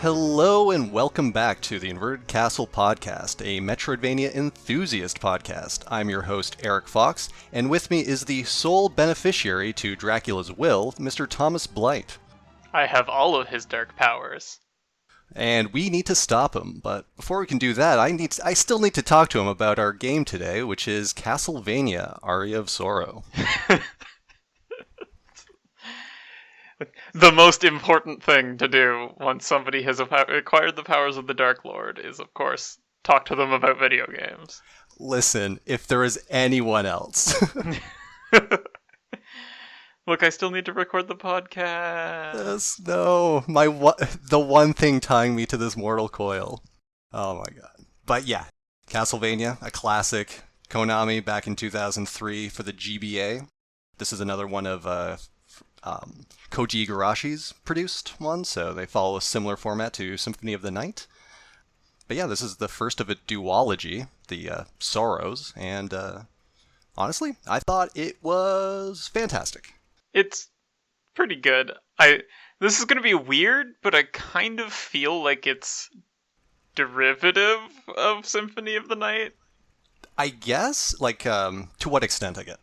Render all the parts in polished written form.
Hello and welcome back to the Inverted Castle Podcast, a Metroidvania enthusiast podcast. I'm your host, Eric Fox, and with me is the sole beneficiary to Dracula's will, Mr. Thomas Blight. I have all of his dark powers. And we need to stop him, but before we can do that, I still need to talk to him about our game today, which is Castlevania, Aria of Sorrow. The most important thing to do once somebody has acquired the powers of the Dark Lord is, of course, talk to them about video games. Listen, if there is anyone else. Look, I still need to record the podcast. Yes, no, the one thing tying me to this mortal coil. Oh my god. But yeah, Castlevania, a classic. Konami back in 2003 for the GBA. This is another one of Koji Igarashi's produced one, so they follow a similar format to Symphony of the Night. But yeah, this is the first of a duology, the Sorrows, and honestly, I thought it was fantastic. It's pretty good. This is going to be weird, but I kind of feel like it's derivative of Symphony of the Night. I guess, to what extent, I get.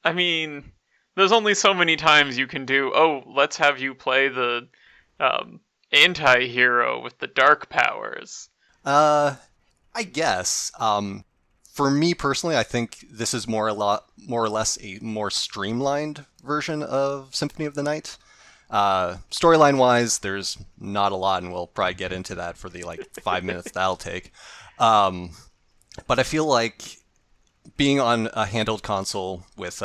I mean, there's only so many times you can do, let's have you play the anti-hero with the dark powers. I guess. For me personally, I think this is more or less a more streamlined version of Symphony of the Night. Storyline-wise, there's not a lot, and we'll probably get into that for the 5 minutes that'll take. But I feel like being on a handheld console with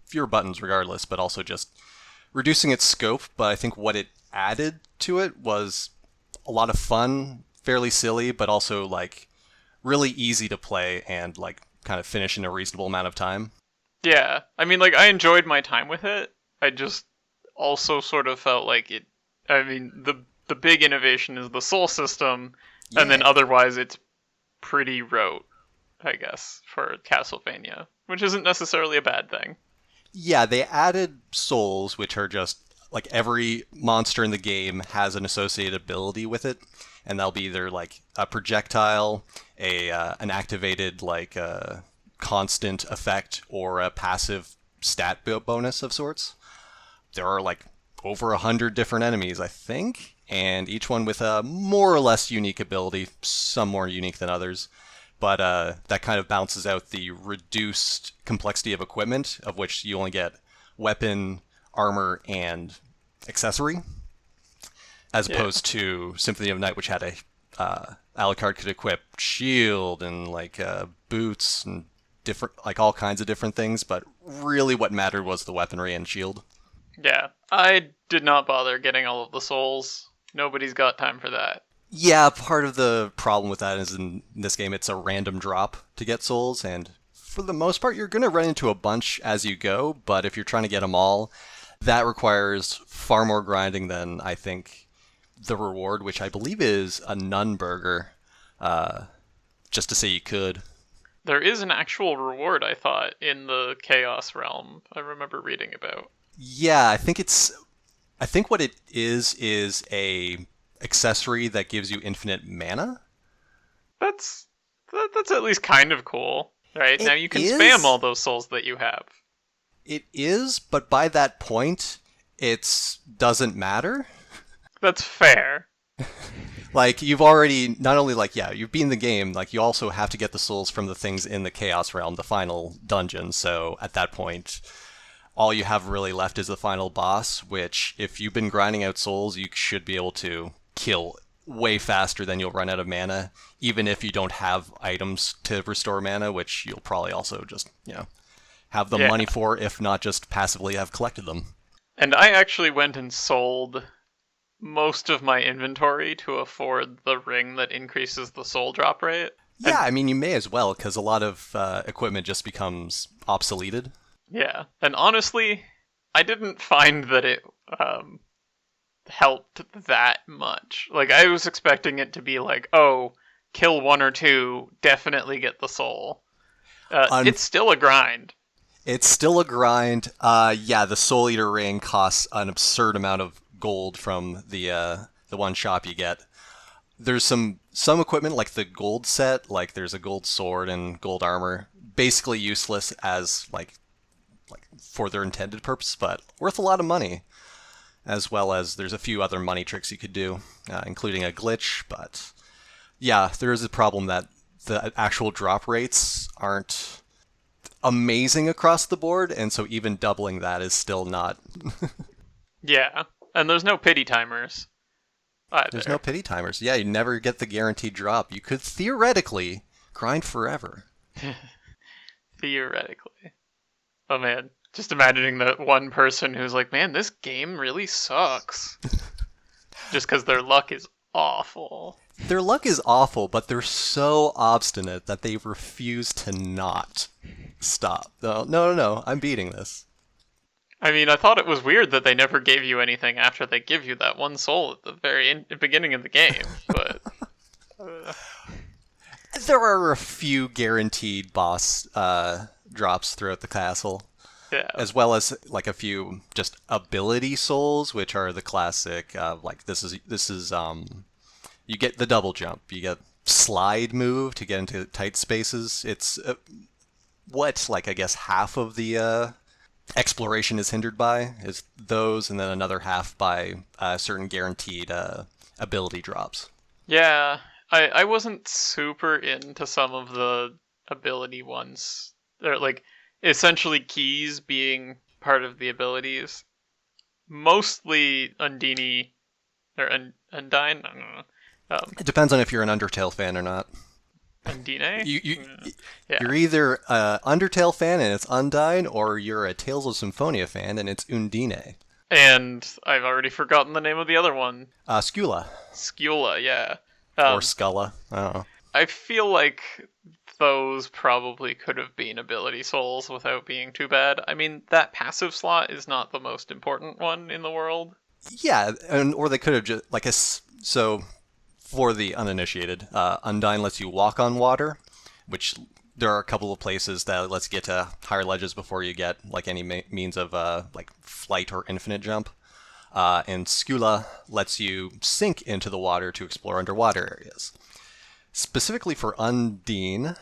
fewer buttons regardless, but also just reducing its scope. But I think what it added to it was a lot of fun, fairly silly, but also really easy to play and kind of finish in a reasonable amount of time. Yeah, I mean, I enjoyed my time with it. I just also sort of felt like it. I mean, the big innovation is the soul system, yeah. And then otherwise it's pretty rote, I guess, for Castlevania, which isn't necessarily a bad thing. Yeah, they added souls, which are just every monster in the game has an associated ability with it, and that'll be either a projectile, an activated constant effect, or a passive stat bonus of sorts. There are over 100 different enemies, I think, and each one with a more or less unique ability, some more unique than others. But that kind of balances out the reduced complexity of equipment, of which you only get weapon, armor, and accessory, as opposed to Symphony of Night, which had a Alucard could equip shield and boots and different all kinds of different things. But really, what mattered was the weaponry and shield. Yeah, I did not bother getting all of the souls. Nobody's got time for that. Yeah, part of the problem with that is in this game it's a random drop to get souls, and for the most part you're going to run into a bunch as you go, but if you're trying to get them all, that requires far more grinding than I think the reward, which I believe is a nun burger, just to say you could. There is an actual reward, I thought, in the Chaos Realm, I remember reading about. Yeah, I think what it is a accessory that gives you infinite mana. That's at least kind of cool, right? Now you can spam all those souls that you have. It is, but by that point, it doesn't matter. That's fair. You've already, not only you've beaten the game, you also have to get the souls from the things in the Chaos Realm, the final dungeon, so at that point, all you have really left is the final boss, which, if you've been grinding out souls, you should be able to kill way faster than you'll run out of mana, even if you don't have items to restore mana, which you'll probably also just, have the money for, if not just passively have collected them. And I actually went and sold most of my inventory to afford the ring that increases the soul drop rate. Yeah, I mean, you may as well, because a lot of equipment just becomes obsoleted. Yeah, and honestly, I didn't find that it helped that much. I was expecting it to be kill one or two, definitely get the soul. It's still a grind. It's still a grind. The Soul Eater ring costs an absurd amount of gold from the one shop you get. There's some equipment like the gold set, like there's a gold sword and gold armor, basically useless as like for their intended purpose, but worth a lot of money. As well as there's a few other money tricks you could do, including a glitch. But yeah, there is a problem that the actual drop rates aren't amazing across the board, and so even doubling that is still not. Yeah, and there's no pity timers either. There's no pity timers. Yeah, you never get the guaranteed drop. You could theoretically grind forever. Theoretically. Oh man, just imagining that one person who's like, man, this game really sucks. Just because their luck is awful. Their luck is awful, but they're so obstinate that they refuse to not stop. No, I'm beating this. I mean, I thought it was weird that they never gave you anything after they give you that one soul at the very beginning of the game, but... There are a few guaranteed boss drops throughout the castle. Yeah. As well as like a few just ability souls, which are the classic. Like this is you get the double jump, you get slide move to get into tight spaces. It's like I guess half of the exploration is hindered by is those, and then another half by certain guaranteed ability drops. Yeah, I wasn't super into some of the ability ones. They're like essentially keys being part of the abilities. Mostly Undine or Undine. I don't know. It depends on if you're an Undertale fan or not. Undine. Yeah. You're either a Undertale fan and it's Undyne, or you're a Tales of Symphonia fan and it's Undine. And I've already forgotten the name of the other one. Skula. Skula, yeah. Or Skulla. I don't know. I feel like those probably could have been ability souls without being too bad. I mean, that passive slot is not the most important one in the world. Yeah, or they could have just so for the uninitiated, Undyne lets you walk on water, which there are a couple of places that lets you get to higher ledges before you get like any means of like flight or infinite jump. And Skula lets you sink into the water to explore underwater areas. Specifically for Undine,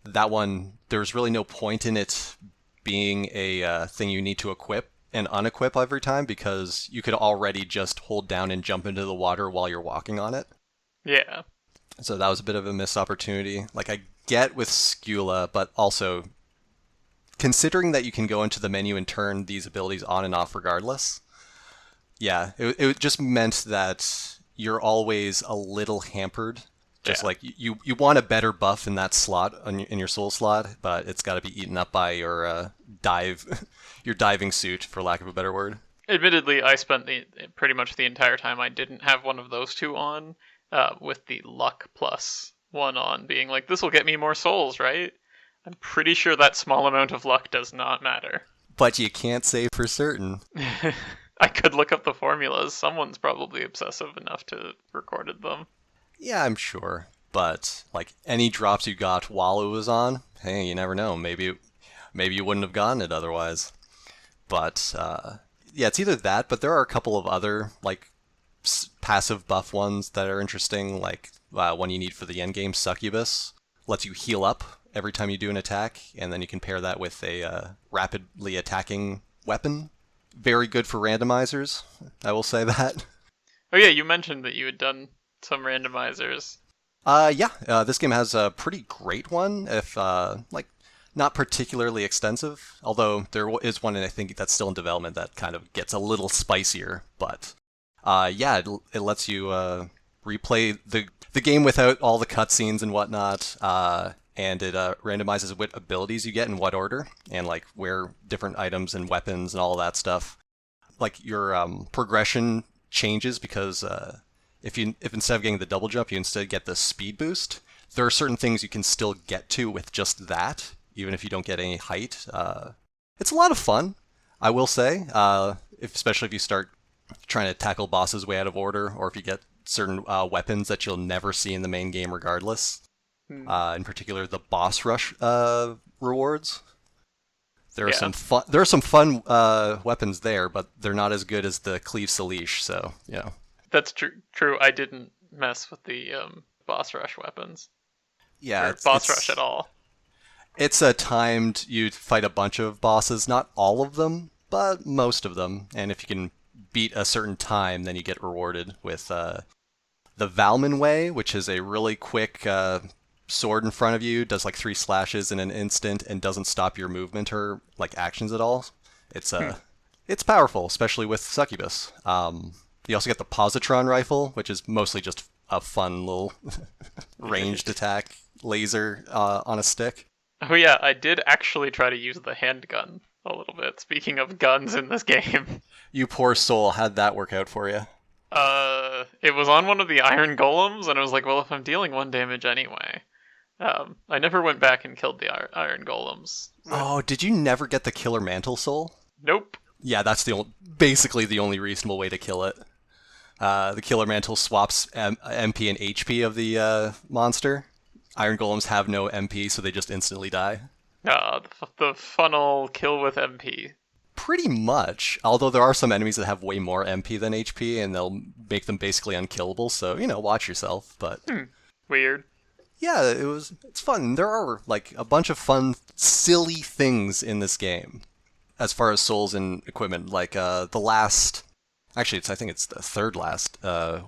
that one, there's really no point in it being a thing you need to equip and unequip every time, because you could already just hold down and jump into the water while you're walking on it. Yeah. So that was a bit of a missed opportunity. Like, I get with Skula, but also considering that you can go into the menu and turn these abilities on and off regardless, yeah, it just meant that you're always a little hampered. Just like you want a better buff in that slot in your soul slot, but it's got to be eaten up by your your diving suit, for lack of a better word. Admittedly, I spent pretty much the entire time I didn't have one of those two on, with the luck plus one on, being like, this will get me more souls, right? I'm pretty sure that small amount of luck does not matter. But you can't say for certain. I could look up the formulas. Someone's probably obsessive enough to have recorded them. Yeah, I'm sure. But like any drops you got while it was on, hey, you never know. Maybe you wouldn't have gotten it otherwise. But yeah, it's either that, but there are a couple of other like passive buff ones that are interesting. Like one you need for the end game, Succubus, lets you heal up every time you do an attack, and then you can pair that with a rapidly attacking weapon. Very good for randomizers, I will say that. Oh yeah, you mentioned that you had done some randomizers. This game has a pretty great one, if like not particularly extensive, although there is one, and I think that's still in development, that kind of gets a little spicier. But yeah, it lets you replay the game without all the cutscenes and whatnot, and it randomizes what abilities you get in what order, and like where different items and weapons and all that stuff. Like your progression changes because if instead of getting the double jump, you instead get the speed boost. There are certain things you can still get to with just that, even if you don't get any height. It's a lot of fun, I will say, especially if you start trying to tackle bosses way out of order, or if you get certain weapons that you'll never see in the main game regardless. In particular, the boss rush rewards. There are some fun weapons there, but they're not as good as the Cleave Salish, so, you know. That's true. I didn't mess with the boss rush weapons. Yeah, Or boss rush at all. it's a timed. You fight a bunch of bosses, not all of them, but most of them. And if you can beat a certain time, then you get rewarded with the Valman Way, which is a really quick sword in front of you, does like 3 slashes in an instant, and doesn't stop your movement or like actions at all. It's it's powerful, especially with Succubus. You also get the positron rifle, which is mostly just a fun little ranged attack laser on a stick. Oh yeah, I did actually try to use the handgun a little bit. Speaking of guns in this game. You poor soul, how'd that work out for you? It was on one of the iron golems, and I was like, well, if I'm dealing 1 damage anyway. I never went back and killed the iron golems. Oh, did you never get the Killer Mantle Soul? Nope. Yeah, that's basically the only reasonable way to kill it. The Killer Mantle swaps MP and HP of the monster. Iron Golems have no MP, so they just instantly die. The funnel kill with MP. Pretty much, although there are some enemies that have way more MP than HP, and they'll make them basically unkillable, so, watch yourself, but... Weird. Yeah, it's fun. There are, like, a bunch of fun, silly things in this game, as far as souls and equipment, like, the last... Actually, I think it's the third last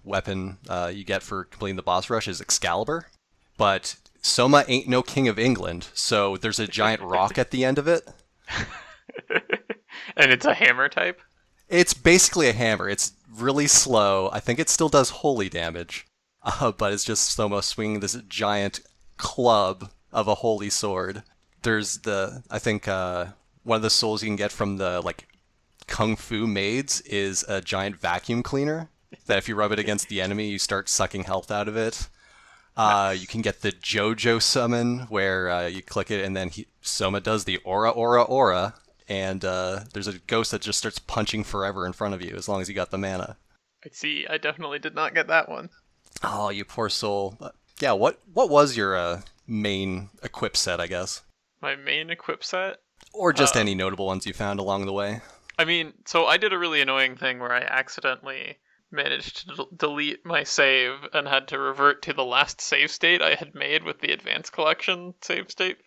weapon you get for completing the boss rush is Excalibur, but Soma ain't no king of England, so there's a giant rock at the end of it. And it's a hammer type? It's basically a hammer. It's really slow. I think it still does holy damage, but it's just Soma swinging this giant club of a holy sword. There's I think one of the souls you can get from the like kung fu maids is a giant vacuum cleaner that if you rub it against the enemy, you start sucking health out of it. Nice. You can get the JoJo summon where you click it and then Soma does the aura aura aura. And there's a ghost that just starts punching forever in front of you as long as you got the mana. I see. I definitely did not get that one. Oh, you poor soul. Yeah, what was your main equip set, I guess? My main equip set? Or just any notable ones you found along the way? I mean, so I did a really annoying thing where I accidentally managed to delete my save and had to revert to the last save state I had made with the Advanced Collection save state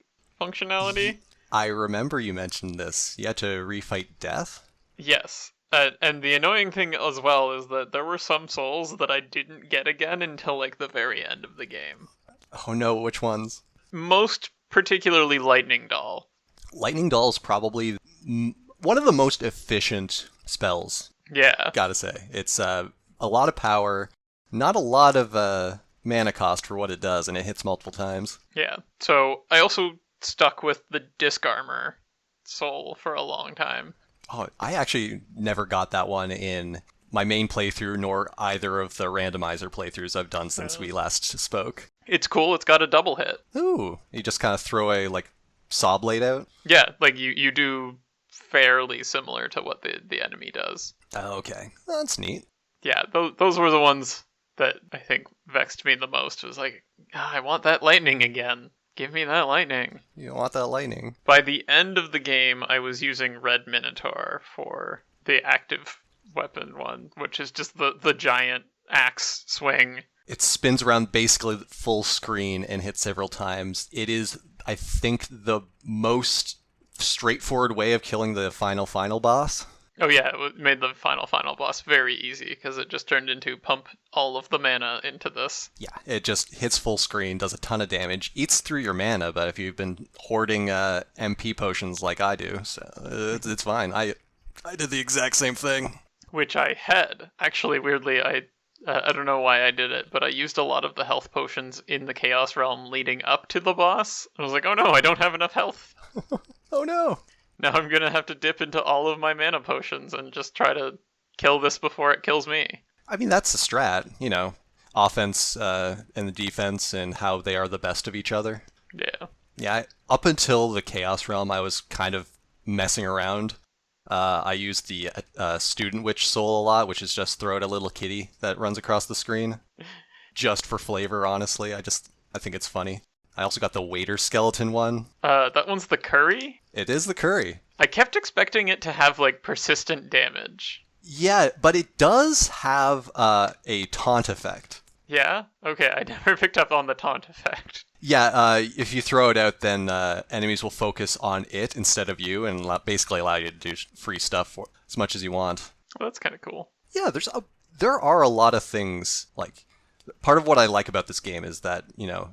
functionality. I remember you mentioned this. You had to refight death? Yes. And the annoying thing as well is that there were some souls that I didn't get again until like the very end of the game. Oh no, which ones? Most particularly Lightning Doll. Lightning Doll is probably one of the most efficient spells. Yeah. Gotta say. It's a lot of power, not a lot of mana cost for what it does, and it hits multiple times. Yeah. So I also stuck with the disc armor soul for a long time. Oh, I actually never got that one in my main playthrough, nor either of the randomizer playthroughs I've done since we last spoke. It's cool. It's got a double hit. Ooh, you just kind of throw a saw blade out? Yeah, like you do fairly similar to what the enemy does. Oh, okay. That's neat. Yeah, those were the ones that I think vexed me the most. It was like, I want that lightning again. Give me that lightning. You want that lightning. By the end of the game, I was using Red Minotaur for the active weapon one, which is just the giant axe swing. It spins around basically full screen and hits several times. It is, I think, the most straightforward way of killing the final boss. Oh yeah, it made the final boss very easy because it just turned into pump all of the mana into this. Yeah, it just hits full screen, does a ton of damage, eats through your mana, but if you've been hoarding MP potions like I do, so it's fine. I did the exact same thing. Which I had. Actually, weirdly, I don't know why I did it, but I used a lot of the health potions in the Chaos Realm leading up to the boss. I was like, oh no, I don't have enough health. Oh no. Now I'm gonna have to dip into all of my mana potions and just try to kill this before it kills me. I mean, that's the strat, offense and the defense and how they are the best of each other. Yeah. Yeah, up until the Chaos Realm, I was kind of messing around. I used the Student Witch Soul a lot, which is just throw out a little kitty that runs across the screen. Just for flavor, honestly. I think it's funny. I also got the Waiter Skeleton one. That one's the curry? It is the curry. I kept expecting it to have, persistent damage. Yeah, but it does have a taunt effect. Yeah? Okay, I never picked up on the taunt effect. Yeah, if you throw it out, then enemies will focus on it instead of you, and basically allow you to do free stuff for as much as you want. Well, that's kind of cool. Yeah, there are a lot of things like part of what I like about this game is that,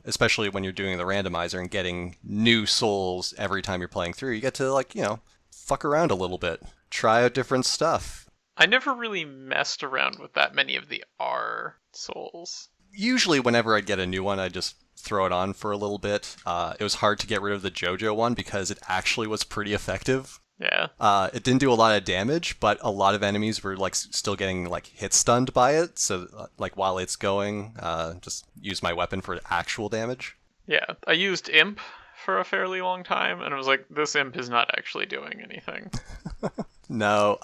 especially when you're doing the randomizer and getting new souls every time you're playing through, you get to fuck around a little bit, try out different stuff. I never really messed around with that many of the R souls. Usually whenever I'd get a new one, I'd just throw it on for a little bit. It was hard to get rid of the JoJo one because it actually was pretty effective. Yeah. It didn't do a lot of damage, but a lot of enemies were still getting hit stunned by it. So while it's going, just use my weapon for actual damage. Yeah, I used Imp for a fairly long time, and I was like, this Imp is not actually doing anything. No,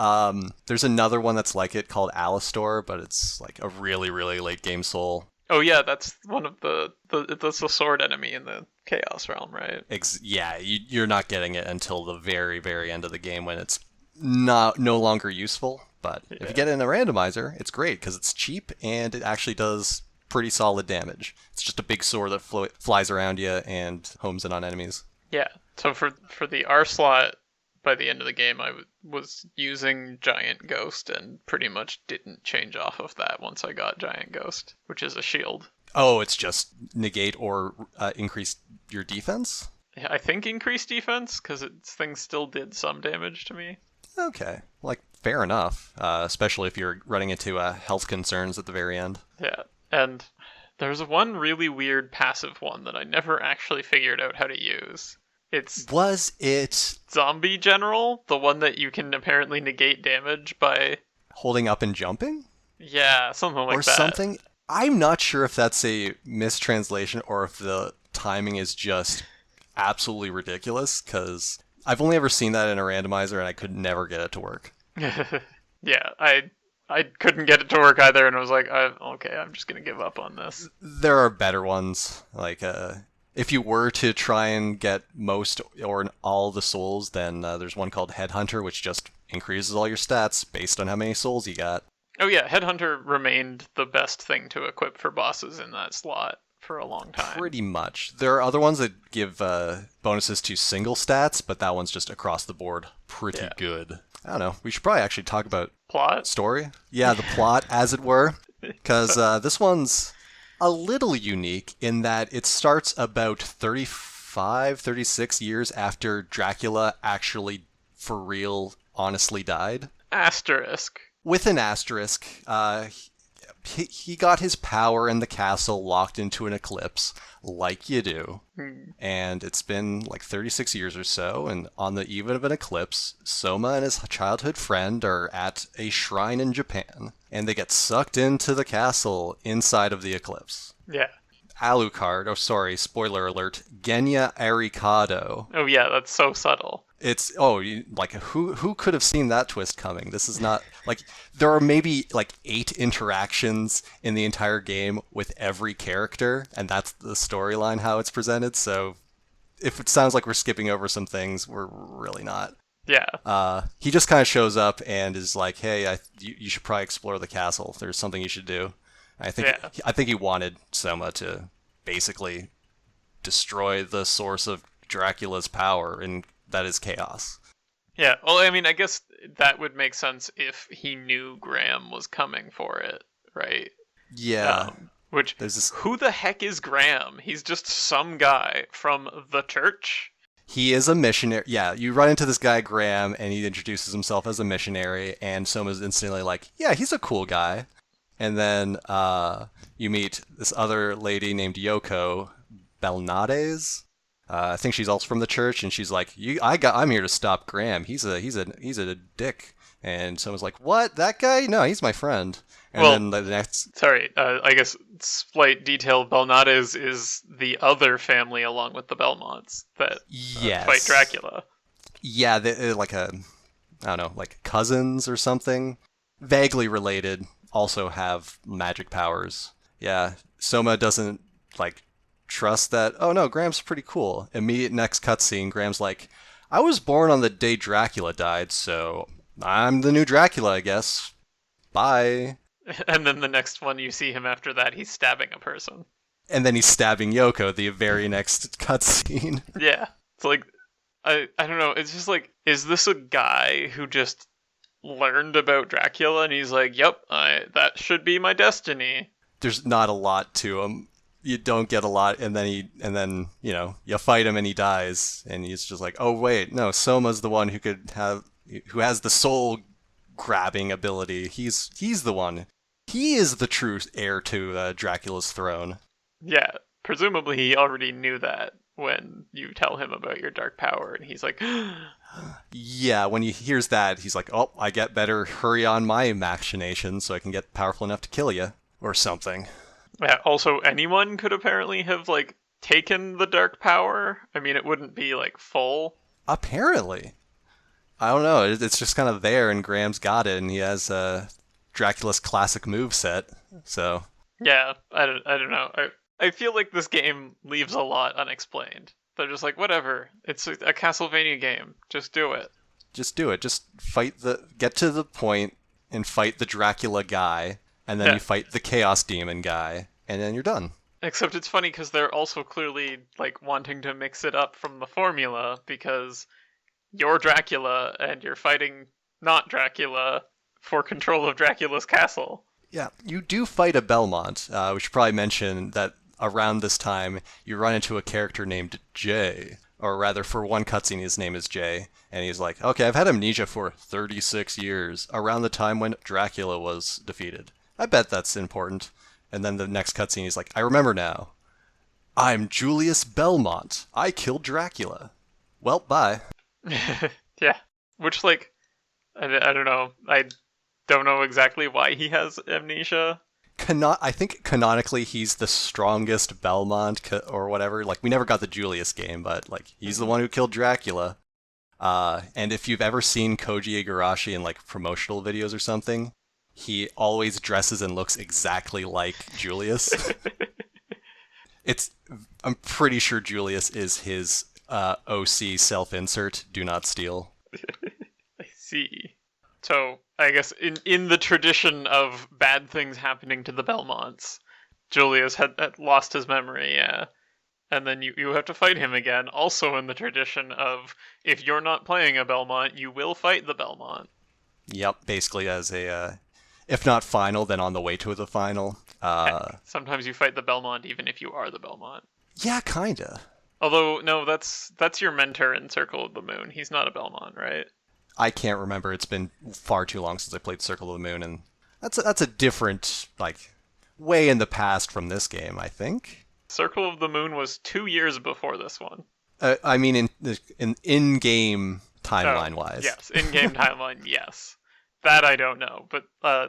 there's another one that's like it called Alistor, but it's a really, really late game soul. Oh yeah, that's one of that's the sword enemy in the Chaos realm, right? Yeah, you're not getting it until the very, very end of the game when it's no longer useful. But if you get it in a randomizer, it's great because it's cheap and it actually does pretty solid damage. It's just a big sword that flies around you and homes in on enemies. Yeah. So for the R slot, by the end of the game, I was using Giant Ghost and pretty much didn't change off of that once I got Giant Ghost, which is a shield. Oh, it's just negate or increase your defense? Yeah, I think increased defense, because things still did some damage to me. Okay. Fair enough. Especially if you're running into health concerns at the very end. Yeah, and there's one really weird passive one that I never actually figured out how to use. Was it Zombie General, the one that you can apparently negate damage by holding up and jumping? Yeah, something like or that. Or something. I'm not sure if that's a mistranslation or if the timing is just absolutely ridiculous, because I've only ever seen that in a randomizer and I could never get it to work. Yeah, I couldn't get it to work either, and I was like, okay, I'm just going to give up on this. There are better ones, if you were to try and get most or all the souls, then there's one called Headhunter, which just increases all your stats based on how many souls you got. Oh yeah, Headhunter remained the best thing to equip for bosses in that slot for a long time. Pretty much. There are other ones that give bonuses to single stats, but that one's just across the board pretty good. I don't know. We should probably actually talk about plot? Story? Yeah, the plot, as it were. Because this one's a little unique in that it starts about 35, 36 years after Dracula actually, for real, honestly died. Asterisk. With an asterisk, he got his power in the castle locked into an eclipse, like you do. And it's been 36 years or so, and on the eve of an eclipse, Soma and his childhood friend are at a shrine in Japan, and they get sucked into the castle inside of the eclipse. Yeah. Alucard, spoiler alert, Genya Arikado. Oh yeah, that's so subtle. It's, who could have seen that twist coming? This is not, there are maybe, 8 interactions in the entire game with every character, and that's the storyline, how it's presented, so if it sounds like we're skipping over some things, we're really not. Yeah. He just kind of shows up and is like, hey, you should probably explore the castle. There's something you should do. I think he wanted Soma to basically destroy the source of Dracula's power, and that is chaos. Yeah, well, I mean, I guess that would make sense if he knew Graham was coming for it, right? Yeah. Who the heck is Graham? He's just some guy from the church? He is a missionary. Yeah, you run into this guy, Graham, and he introduces himself as a missionary, and Soma's instantly like, yeah, he's a cool guy. And then you meet this other lady named Yoko Belnades. I think she's also from the church, and she's like, I'm here to stop Graham. He's a dick. And someone's like, what? That guy? No, he's my friend. And then the next... Sorry, I guess slight detail, Belnades is the other family along with the Belmonts that fight Dracula. Yeah, they're cousins or something. Vaguely related, also have magic powers. Yeah, Soma doesn't, trust that, oh no, Graham's pretty cool. Immediate next cutscene, Graham's like, I was born on the day Dracula died, so I'm the new Dracula, I guess. Bye. And then the next one you see him after that, he's stabbing a person. And then he's stabbing Yoko the very next cutscene. Yeah. It's like, I don't know. It's just like, is this a guy who just learned about Dracula and he's like, yep, that should be my destiny? There's not a lot to him. You don't get a lot, and then you fight him and he dies, and he's just like, oh wait, no, Soma's the one who has the soul grabbing ability. He's the one. He is the true heir to Dracula's throne. Yeah, presumably he already knew that when you tell him about your dark power, and he's like, yeah, when he hears that, he's like, oh, I get better hurry on my machinations so I can get powerful enough to kill you, or something. yeah, also, anyone could apparently have, like, taken the dark power. I mean, it wouldn't be, like, full. Apparently. I don't know, it's just kind of there, and Graham's got it, and he has Dracula's classic moveset, so... Yeah, I don't know. I feel like this game leaves a lot unexplained. They're just like, whatever, it's a Castlevania game, just do it. Just do it, just get to the point and fight the Dracula guy, and then you fight the Chaos Demon guy, and then you're done. Except it's funny because they're also clearly, like, wanting to mix it up from the formula, because you're Dracula, and you're fighting not Dracula for control of Dracula's castle. Yeah, you do fight a Belmont. We should probably mention that around this time, you run into a character named Jay. Or rather, for one cutscene, his name is Jay. And he's like, okay, I've had amnesia for 36 years, around the time when Dracula was defeated. I bet that's important. And then the next cutscene, he's like, I remember now. I'm Julius Belmont. I killed Dracula. Well, bye. Yeah. Which, like, I don't know. I don't know exactly why he has amnesia. I think canonically he's the strongest Belmont or whatever. Like, we never got the Julius game, but, like, he's the one who killed Dracula. And if you've ever seen Koji Igarashi in, like, promotional videos or something, he always dresses and looks exactly like Julius. I'm pretty sure Julius is his OC self-insert, do not steal. I see. So, I guess in the tradition of bad things happening to the Belmonts, Julius had lost his memory, yeah. And then you have to fight him again, also in the tradition of, if you're not playing a Belmont, you will fight the Belmont. Yep, basically as a... if not final, then on the way to the final. Sometimes you fight the Belmont even if you are the Belmont. Yeah, kinda. Although, no, that's your mentor in Circle of the Moon. He's not a Belmont, right? I can't remember. It's been far too long since I played Circle of the Moon, and that's a different, like, way in the past from this game, I think. Circle of the Moon was 2 years before this one. I mean, in-game timeline-wise. Yes, in-game timeline, yes. That I don't know, but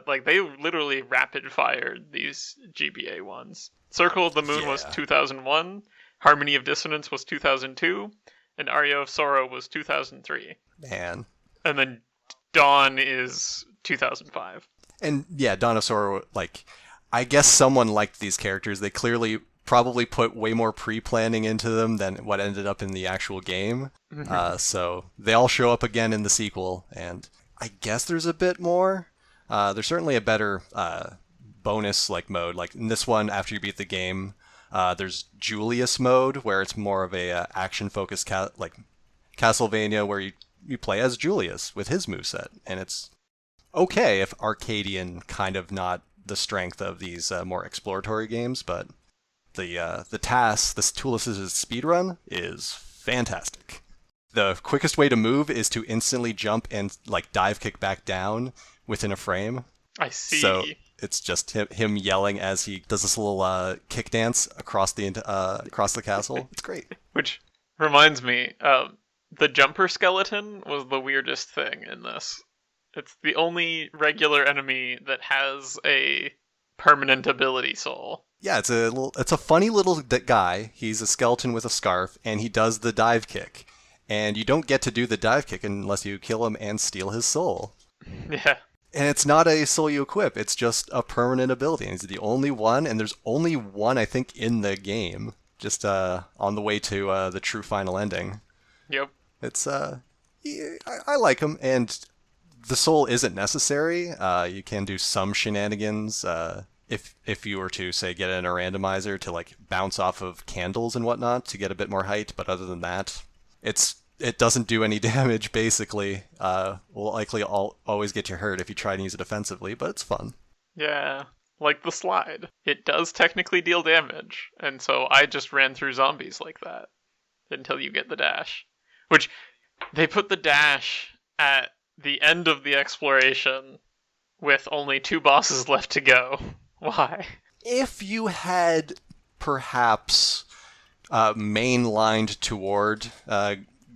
like they literally rapid fired these GBA ones. Circle of the Moon was 2001, Harmony of Dissonance was 2002, and Aria of Sorrow was 2003. Man. And then Dawn is 2005. And yeah, Dawn of Sorrow, like, I guess someone liked these characters. They clearly probably put way more pre-planning into them than what ended up in the actual game. Mm-hmm. So they all show up again in the sequel, and I guess there's a bit more. There's certainly a better bonus like mode. Like in this one, after you beat the game, there's Julius mode, where it's more of a action-focused like Castlevania, where you play as Julius with his moveset, and it's okay if Arcadian, kind of not the strength of these more exploratory games, but the task, this tool assisted speedrun is fantastic. The quickest way to move is to instantly jump and like dive kick back down within a frame. I see. So it's just him yelling as he does this little kick dance across the castle. It's great. Which reminds me, the jumper skeleton was the weirdest thing in this. It's the only regular enemy that has a permanent ability soul. Yeah, it's a funny little guy. He's a skeleton with a scarf, and he does the dive kick. And you don't get to do the dive kick unless you kill him and steal his soul. Yeah. And it's not a soul you equip, it's just a permanent ability. And he's the only one, and there's only one, I think, in the game. Just on the way to the true final ending. Yep. It's, I like him, and The soul isn't necessary. You can do some shenanigans if you were to say get in a randomizer to like bounce off of candles and whatnot to get a bit more height. But other than that, it doesn't do any damage. Basically, will likely always get you hurt if you try and use it offensively. But it's fun. Yeah, like the slide. It does technically deal damage, and so I just ran through zombies like that until you get the dash. Which, they put the dash at the end of the exploration with only 2 bosses left to go. Why? If you had perhaps mainlined toward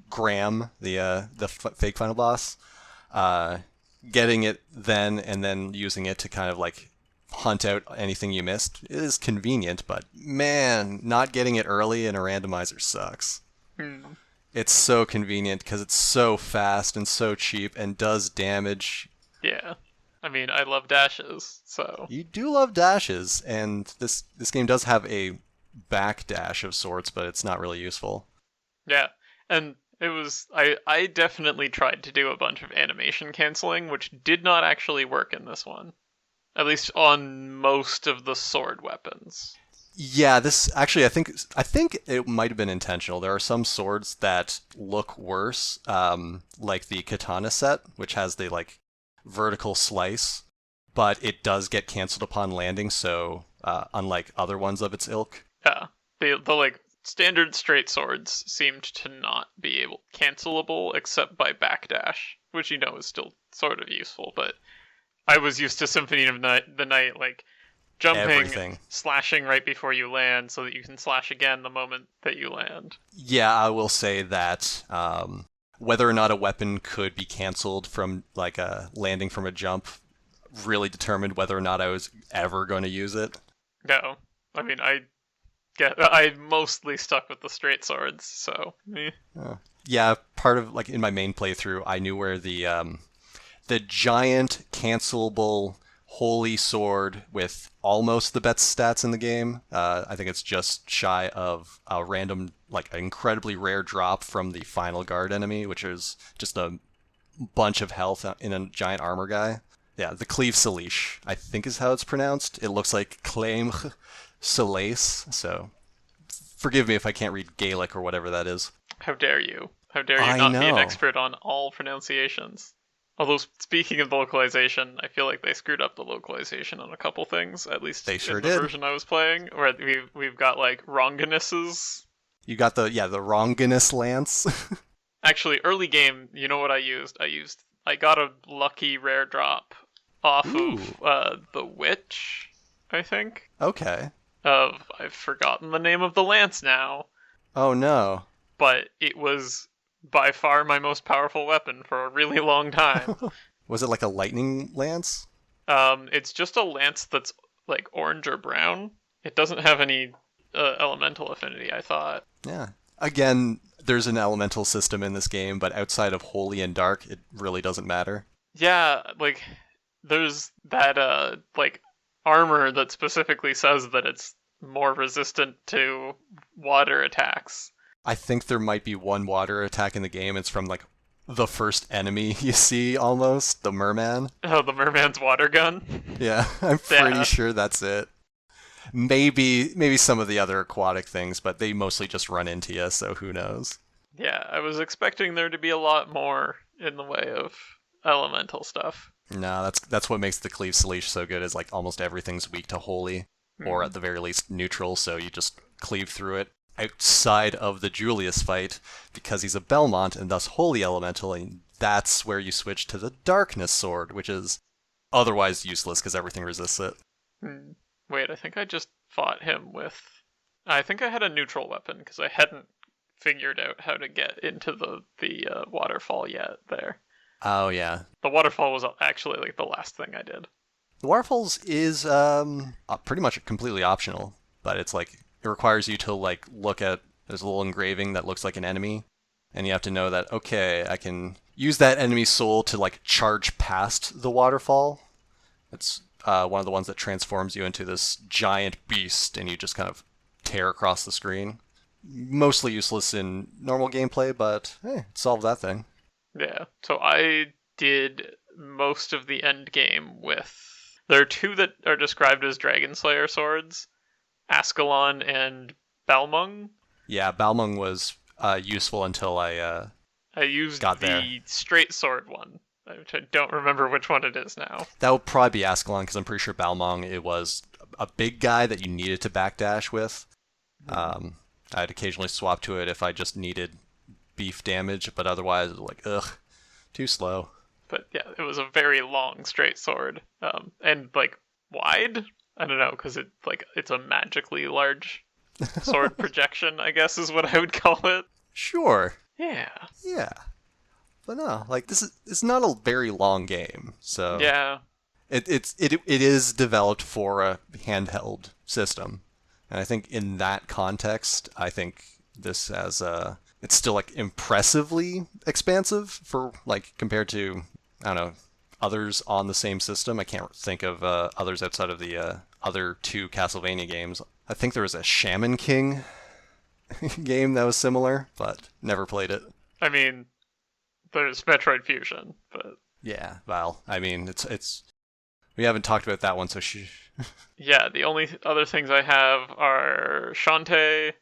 Graham, the fake final boss, getting it then and then using it to kind of like hunt out anything you missed is convenient, but man, not getting it early in a randomizer sucks. It's so convenient because it's so fast and so cheap and does damage. Yeah. I mean, I love dashes, so... You do love dashes, and this game does have a back dash of sorts, but it's not really useful. Yeah, and it was... I definitely tried to do a bunch of animation canceling, which did not actually work in this one. At least on most of the sword weapons. Yeah, this actually, I think it might have been intentional. There are some swords that look worse, like the katana set, which has the like vertical slice, but it does get canceled upon landing. So unlike other ones of its ilk, Yeah, the like standard straight swords seemed to not be cancelable except by backdash, which is still sort of useful. But I was used to Symphony of the Night, like jumping, everything slashing right before you land so that you can slash again the moment that you land. Yeah, I will say that whether or not a weapon could be canceled from like a landing from a jump really determined whether or not I was ever going to use it. No, I mean I mostly stuck with the straight swords, so. Yeah, part of like in my main playthrough, I knew where the giant cancelable holy sword with almost the best stats in the game. I think it's just shy of a random, like, incredibly rare drop from the final guard enemy, which is just a bunch of health in a giant armor guy. Yeah, the Cleave Salish, I think is how it's pronounced. It looks like Claim Salace, so forgive me if I can't read Gaelic or whatever that is. How dare you? How dare you not be an expert on all pronunciations? Although, speaking of localization, I feel like they screwed up the localization on a couple things, at least they sure in the did. version I was playing, where we've got, like, Ronginuses. You got the Ronginus Lance. Actually, early game, you know what I used? I got a lucky rare drop off of the Witch, I think. Okay. I've forgotten the name of the lance now. Oh no. But it was by far my most powerful weapon for a really long time. Was it like a lightning lance? It's just a lance that's like orange or brown. It doesn't have any elemental affinity, I thought. Yeah. Again, there's an elemental system in this game, but outside of holy and dark, it really doesn't matter. Yeah, like there's that like armor that specifically says that it's more resistant to water attacks. I think there might be one water attack in the game. It's from like the first enemy you see, almost the merman. Oh, the merman's water gun. Yeah, I'm pretty sure that's it. Maybe some of the other aquatic things, but they mostly just run into you, so who knows. Yeah, I was expecting there to be a lot more in the way of elemental stuff. No, that's what makes the Cleave Salish so good, is like almost everything's weak to holy, or at the very least neutral, so you just cleave through it. Outside of the Julius fight, because he's a Belmont and thus holy elemental, and that's where you switch to the Darkness Sword, which is otherwise useless because everything resists it. Wait, I think I just fought him with... I think I had a neutral weapon because I hadn't figured out how to get into the waterfall yet there. Oh, yeah. The waterfall was actually like the last thing I did. The waterfalls is pretty much completely optional, but it's like it requires you to like look at, there's a little engraving that looks like an enemy, and you have to know that, okay, I can use that enemy's soul to like charge past the waterfall. It's one of the ones that transforms you into this giant beast, and you just kind of tear across the screen. Mostly useless in normal gameplay, but hey, it solved that thing. Yeah, so I did most of the end game with. There are two that are described as Dragon Slayer swords, Ascalon and Balmung. Yeah, Balmung was useful until I used got there. the straight sword one, which I don't remember which one it is now. That would probably be Ascalon, because I'm pretty sure Balmung, it was a big guy that you needed to backdash with. I'd occasionally swap to it if I just needed beef damage, but otherwise, like, ugh, too slow. But yeah, it was a very long straight sword, and like wide. I don't know, because it's a magically large sword projection, I guess is what I would call it. Sure. Yeah. Yeah. But no, like it's not a very long game, so yeah, it is developed for a handheld system, and I think in that context, I think this has it's still like impressively expansive for like compared to I don't know others on the same system. I can't think of others outside of the other two Castlevania games. I think there was a Shaman King game that was similar, but never played it. I mean, there's Metroid Fusion, but yeah, well, I mean, it's we haven't talked about that one, so yeah, the only other things I have are Shantae,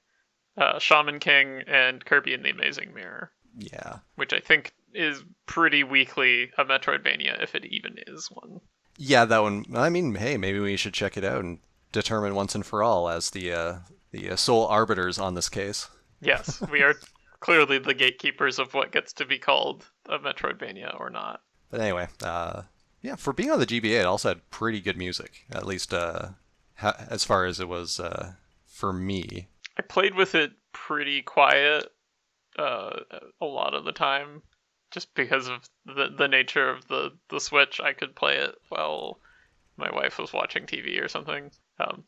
Shaman King, and Kirby and the Amazing Mirror. Yeah, which I think is pretty weakly a Metroidvania, if it even is one. Yeah, that one. I mean, hey, maybe we should check it out and determine once and for all as the sole arbiters on this case. Yes, we are clearly the gatekeepers of what gets to be called a Metroidvania or not. But anyway, yeah, for being on the GBA, it also had pretty good music, at least as far as it was for me. I played with it pretty quiet a lot of the time, just because of the nature of the Switch. I could play it while my wife was watching TV or something.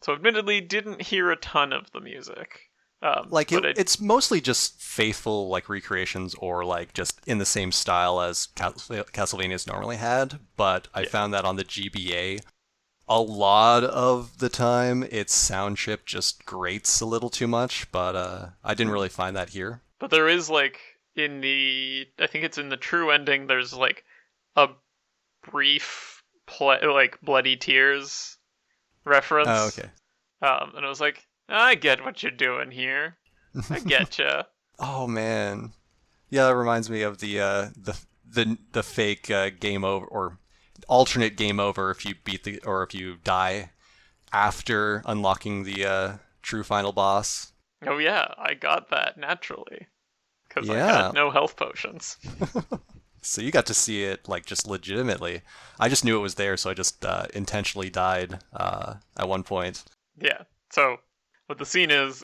So admittedly, didn't hear a ton of the music. It's mostly just faithful like recreations or like just in the same style as Castlevania's normally had. But I found that on the GBA, a lot of the time its sound chip just grates a little too much. But I didn't really find that here. But there is like I think it's in the true ending. There's like a brief Bloody Tears reference. Oh, okay. And I was like, I get what you're doing here. I getcha. Oh man, yeah, that reminds me of the fake game over or alternate game over if you if you die after unlocking the true final boss. Oh yeah, I got that naturally because I had no health potions. So you got to see it like just legitimately. I just knew it was there, so I just intentionally died at one point. Yeah. So what the scene is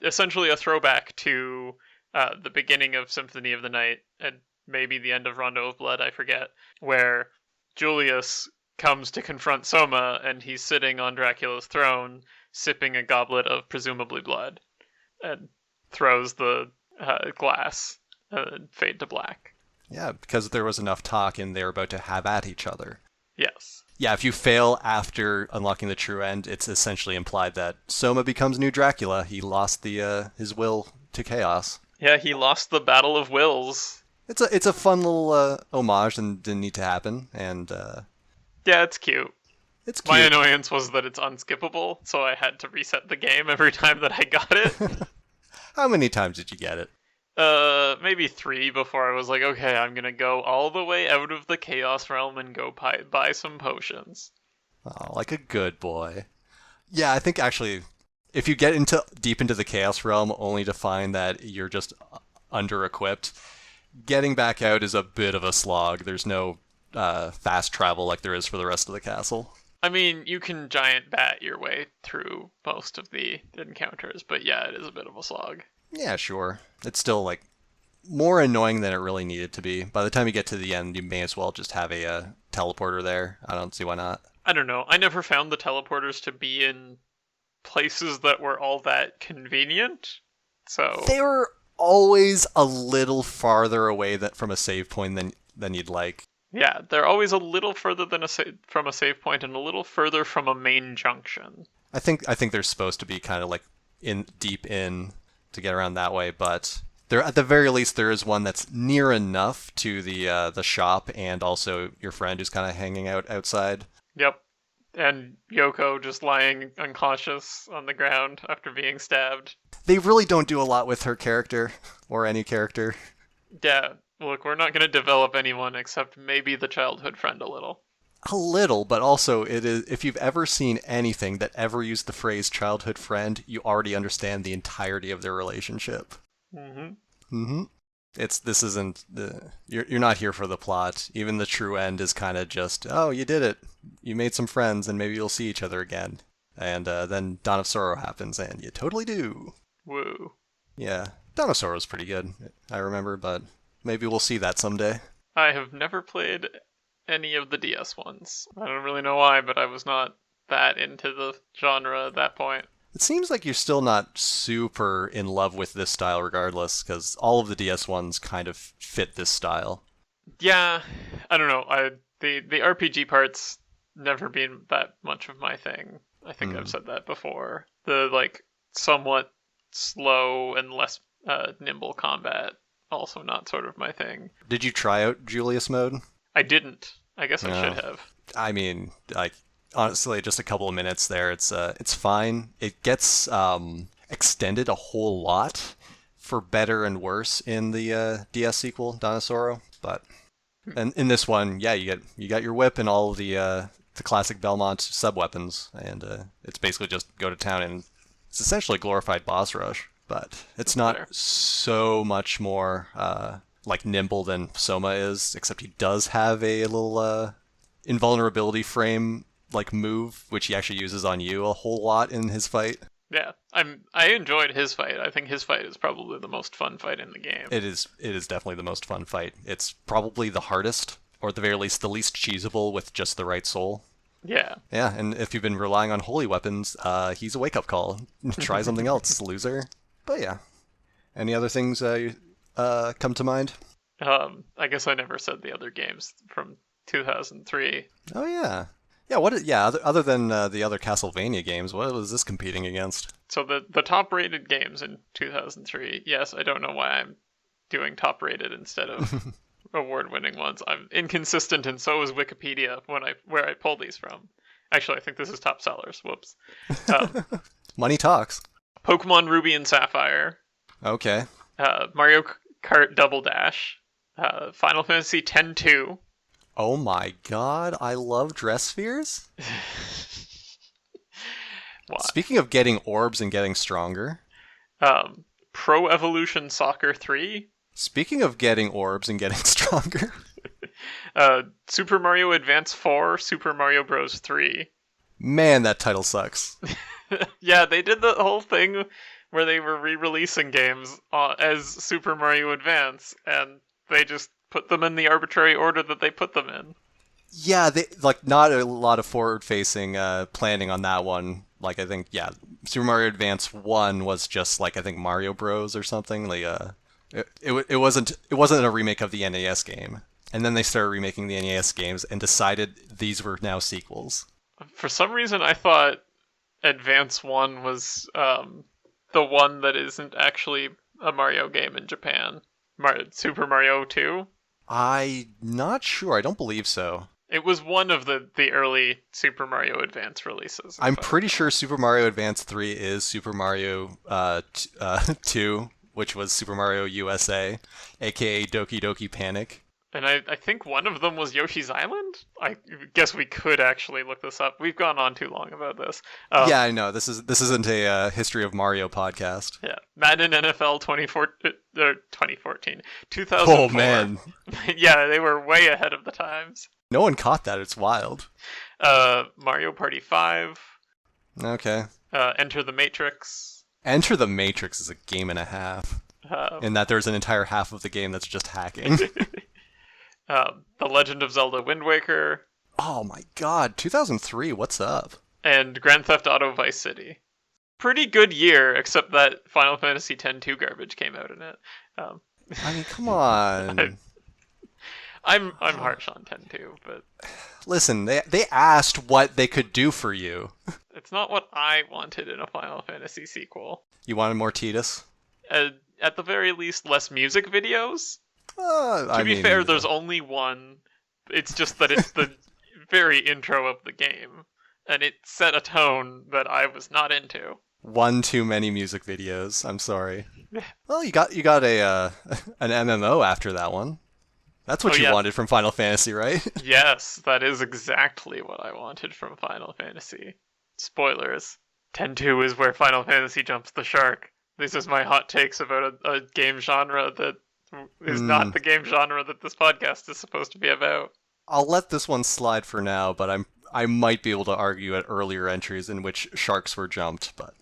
essentially a throwback to the beginning of Symphony of the Night and maybe the end of Rondo of Blood, I forget, where Julius comes to confront Soma and he's sitting on Dracula's throne sipping a goblet of presumably blood and throws the glass and fade to black. Yeah, because there was enough talk and they're about to have at each other. Yes. Yeah, if you fail after unlocking the true end, it's essentially implied that Soma becomes new Dracula. He lost his will to chaos. Yeah, he lost the Battle of Wills. It's a fun little homage and didn't need to happen. And yeah, it's cute. It's cute. My annoyance was that it's unskippable, so I had to reset the game every time that I got it. How many times did you get it? Maybe 3 before I was like, okay, I'm gonna go all the way out of the Chaos Realm and go buy some potions. Oh, like a good boy. Yeah, I think actually, if you get deep into the Chaos Realm only to find that you're just under-equipped, getting back out is a bit of a slog. There's no fast travel like there is for the rest of the castle. I mean, you can giant bat your way through most of the encounters, but yeah, it is a bit of a slog. Yeah, sure. It's still, like, more annoying than it really needed to be. By the time you get to the end, you may as well just have a teleporter there. I don't see why not. I don't know. I never found the teleporters to be in places that were all that convenient, so... They were always a little farther away from a save point than you'd like. Yeah, they're always a little further from a save point and a little further from a main junction. I think they're supposed to be kind of, like, deep in... to get around that way, but There, at the very least, there is one that's near enough to the shop and also your friend who's kind of hanging out outside. Yep. And Yoko just lying unconscious on the ground after being stabbed. They really don't do a lot with her character or any character. Yeah, look, we're not going to develop anyone except maybe the childhood friend a little. A little, but also it is. If you've ever seen anything that ever used the phrase "childhood friend," you already understand the entirety of their relationship. Mm-hmm. Mm-hmm. This isn't the. You're not here for the plot. Even the true end is kind of just, oh, you did it. You made some friends, and maybe you'll see each other again. And then Dawn of Sorrow happens, and you totally do. Woo. Yeah, Dawn of Sorrow is pretty good. I remember, but maybe we'll see that someday. I have never played any of the DS ones. I don't really know why, but I was not that into the genre at that point. It seems like you're still not super in love with this style regardless, because all of the DS ones kind of fit this style. Yeah, I don't know. The RPG parts never been that much of my thing. I think I've said that before. The like somewhat slow and less nimble combat also not sort of my thing. Did you try out Julius mode? I didn't. I guess I should have. I mean, like honestly, just a couple of minutes there. It's fine. It gets extended a whole lot for better and worse in the DS sequel, Dawn of Sorrow. But and in this one, yeah, you got your whip and all of the classic Belmont sub weapons, and it's basically just go to town and it's essentially a glorified boss rush. But it's not so much more like nimble than Soma is, except he does have a little invulnerability frame like move, which he actually uses on you a whole lot in his fight. Yeah, I enjoyed his fight. I think his fight is probably the most fun fight in the game. It is definitely the most fun fight. It's probably the hardest, or at the very least the least cheesable with just the right soul. Yeah. Yeah, and if you've been relying on holy weapons, he's a wake-up call. Try something else, loser. But yeah. Any other things come to mind? I guess I never said the other games from 2003. Oh yeah. Yeah, other than the other Castlevania games, what was this competing against? So the top-rated games in 2003. Yes, I don't know why I'm doing top-rated instead of award-winning ones. I'm inconsistent, and so is Wikipedia where I pull these from. Actually, I think this is top sellers. Whoops. Money talks. Pokemon Ruby and Sapphire. Okay. Mario Kart Double Dash. Final Fantasy X-2. Oh my god, I love dress spheres. Speaking of getting orbs and getting stronger. Pro Evolution Soccer 3. Speaking of getting orbs and getting stronger. Super Mario Advance 4, Super Mario Bros. 3. Man, that title sucks. Yeah, they did the whole thing where they were re-releasing games as Super Mario Advance, and they just put them in the arbitrary order that they put them in. Yeah, they not a lot of forward-facing planning on that one. Like I think, yeah, Super Mario Advance 1 was just like I think Mario Bros or something. Like it wasn't a remake of the NES game. And then they started remaking the NES games and decided these were now sequels. For some reason, I thought Advance 1 was the one that isn't actually a Mario game in Japan. Super Mario 2? I'm not sure. I don't believe so. It was one of the early Super Mario Advance releases. I'm pretty sure Super Mario Advance 3 is Super Mario 2, which was Super Mario USA, aka Doki Doki Panic. And I think one of them was Yoshi's Island? I guess we could actually look this up. We've gone on too long about this. Yeah, I know. This isn't a history of Mario podcast. Yeah. Madden NFL 2014. 2004. Oh, man. Yeah, they were way ahead of the times. No one caught that. It's wild. Mario Party 5. Okay. Enter the Matrix. Enter the Matrix is a game and a half. In that there's an entire half of the game that's just hacking. The Legend of Zelda Wind Waker. Oh my god, 2003, what's up? And Grand Theft Auto Vice City. Pretty good year, except that Final Fantasy X-2 garbage came out in it. I mean, come on. I'm harsh on X-2, but... Listen, they asked what they could do for you. It's not what I wanted in a Final Fantasy sequel. You wanted more Tidus? at the very least, less music videos. To be fair, there's only one. It's just that it's the very intro of the game, and it set a tone that I was not into. one too many music videos. I'm sorry. Well, you got a an MMO after that one. That's what you wanted from Final Fantasy, right? Yes, that is exactly what I wanted from Final Fantasy. Spoilers. 10-2 is where Final Fantasy jumps the shark. This is my hot takes about a game genre that is not the game genre that this podcast is supposed to be about. I'll let this one slide for now, but I might be able to argue at earlier entries in which sharks were jumped, but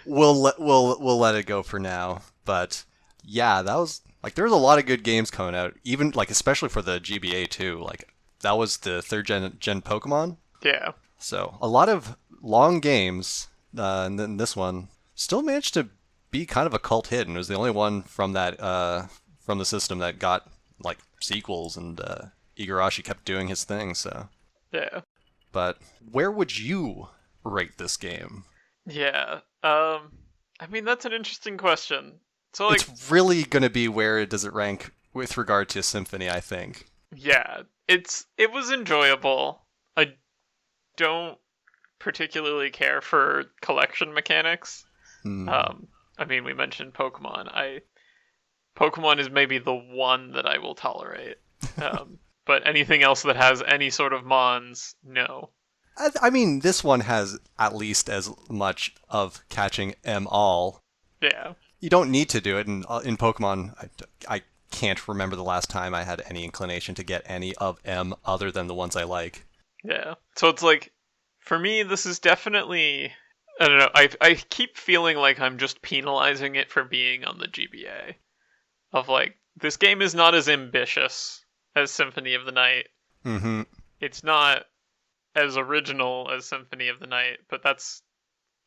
we'll let it go for now. But yeah, that was like there was a lot of good games coming out, even like especially for the GBA too. Like that was the third gen Pokemon. Yeah. So a lot of long games, and then this one still managed to be kind of a cult hit, and it was the only one from that from the system that got like sequels, and Igarashi kept doing his thing. So yeah. But where would you rate this game? Yeah. I mean that's an interesting question. So like, it's really gonna be where does it rank with regard to Symphony, I think. Yeah, it was enjoyable. I don't particularly care for collection mechanics. I mean, we mentioned Pokemon. Pokemon is maybe the one that I will tolerate. But anything else that has any sort of mons, no. I mean, this one has at least as much of catching all. Yeah. You don't need to do it, and in Pokemon, I can't remember the last time I had any inclination to get any of M other than the ones I like. Yeah. So it's like, for me, this is definitely... I don't know, I keep feeling like I'm just penalizing it for being on the GBA. Of like, this game is not as ambitious as Symphony of the Night. Mm-hmm. It's not as original as Symphony of the Night, but that's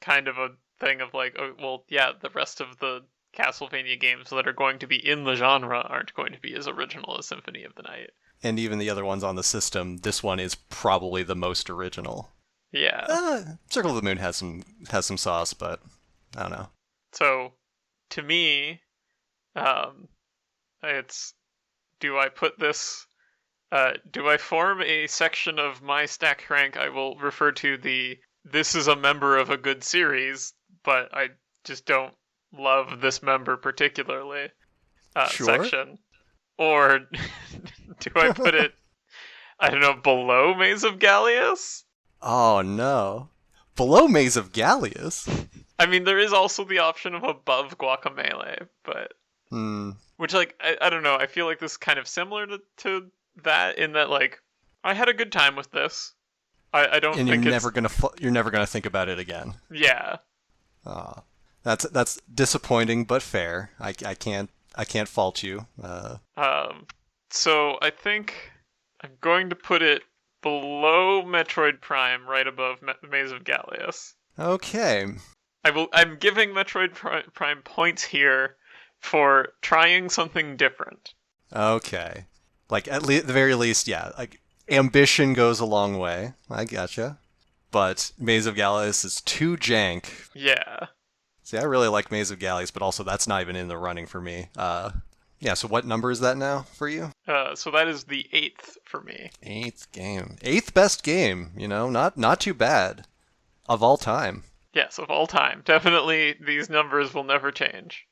kind of a thing of like, oh, well, yeah, the rest of the Castlevania games that are going to be in the genre aren't going to be as original as Symphony of the Night. And even the other ones on the system, this one is probably the most original. Yeah. Circle of the Moon has some sauce, but I don't know. So, to me, it's, do I put this, do I form a section of my stack rank I will refer to this is a member of a good series, but I just don't love this member particularly, section? Or do I put it, I don't know, below Maze of Gallius? Oh no. Below Maze of Gallius? I mean, there is also the option of above Guacamelee, but... Which, like, I don't know, I feel like this is kind of similar to that, in that, like, I had a good time with this. I don't think you're never gonna think about it again. Yeah. That's disappointing, but fair. I can't fault you. So I think I'm going to put it below Metroid Prime, right above Maze of Gallius. Okay. I'm giving Metroid Prime points here for trying something different. Okay. Like, at the very least, yeah. Like, ambition goes a long way. I gotcha. But Maze of Gallius is too jank. Yeah. See, I really like Maze of Gallius, but also that's not even in the running for me. Yeah, so what number is that now for you? So that is the 8th for me. 8th game. 8th best game, not too bad. Of all time. Yes, of all time. Definitely, these numbers will never change.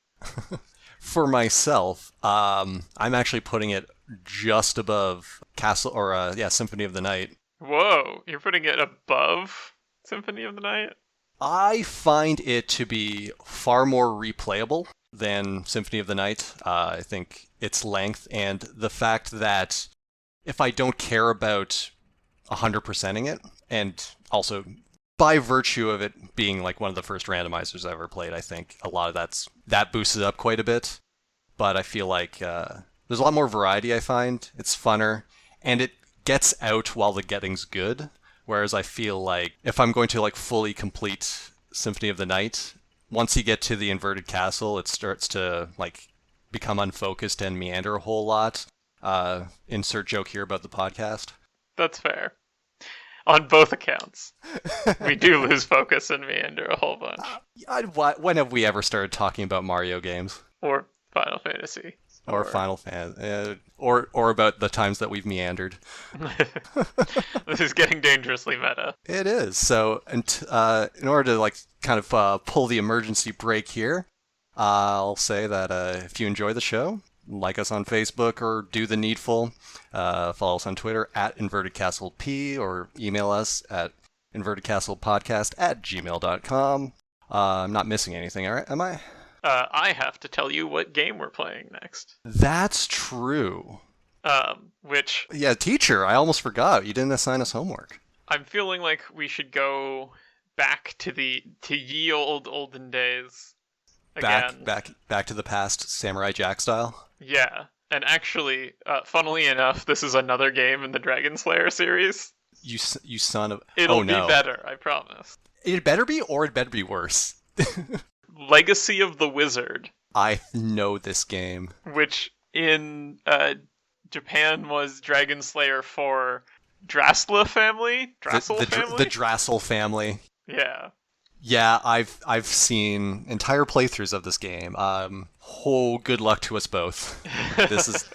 For myself, I'm actually putting it just above Symphony of the Night. Whoa, you're putting it above Symphony of the Night? I find it to be far more replayable than Symphony of the Night. I think its length and the fact that if I don't care about 100%ing it, and also by virtue of it being like one of the first randomizers I ever played, I think a lot of that boosts it up quite a bit. But I feel like there's a lot more variety, I find. It's funner, and it gets out while the getting's good. Whereas I feel like if I'm going to like fully complete Symphony of the Night, once you get to the inverted castle, it starts to like become unfocused and meander a whole lot. Insert joke here about the podcast. That's fair. On both accounts. We do lose focus and meander a whole bunch. When have we ever started talking about Mario games? Or Final Fantasy. Or Final or about the times that we've meandered. This is getting dangerously meta. It is. So, in order to kind of pull the emergency brake here, I'll say that if you enjoy the show, like us on Facebook or do the needful. Follow us on Twitter at InvertedCastleP or email us at invertedcastlepodcast@gmail.com. I'm not missing anything, all right? Am I? I have to tell you what game we're playing next. That's true. Which... Yeah, teacher, I almost forgot. You didn't assign us homework. I'm feeling like we should go back to ye olden days again. Back to the past, Samurai Jack style? Yeah. And actually, funnily enough, this is another game in the Dragon Slayer series. You son of... It'll be better, I promise. It better be, or it better be worse. Legacy of the Wizard. I know this game. Which in Japan was Dragon Slayer for Drassla family? Drassel family? The Drassel family. Yeah. Yeah, I've seen entire playthroughs of this game. Good luck to us both. This is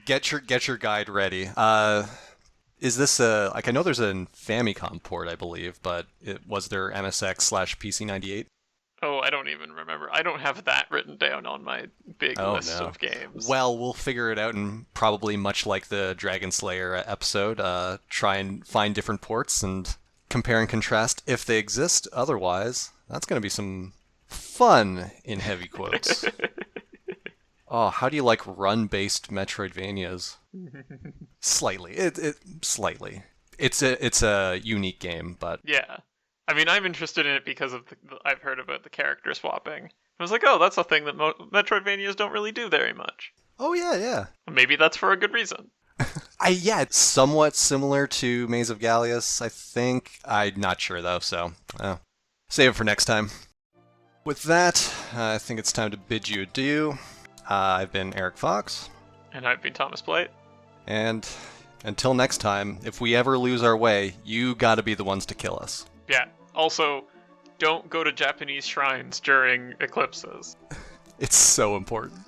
get your guide ready. Is this I know there's a Famicom port, I believe, but was there MSX/PC98? Oh, I don't even remember. I don't have that written down on my big list of games. Well, we'll figure it out, and probably much like the Dragon Slayer episode, try and find different ports and compare and contrast if they exist. Otherwise, that's going to be some fun, in heavy quotes. Oh, how do you like run-based Metroidvanias? Slightly. Slightly. It's a unique game, but... Yeah. I mean, I'm interested in it because of I've heard about the character swapping. I was like, oh, that's a thing that Metroidvanias don't really do very much. Oh, yeah. Maybe that's for a good reason. It's somewhat similar to Maze of Gallius, I think. I'm not sure, though, so save it for next time. With that, I think it's time to bid you adieu. I've been Eric Fox. And I've been Thomas Blight. And until next time, if we ever lose our way, you gotta be the ones to kill us. Yeah. Also, don't go to Japanese shrines during eclipses. It's so important.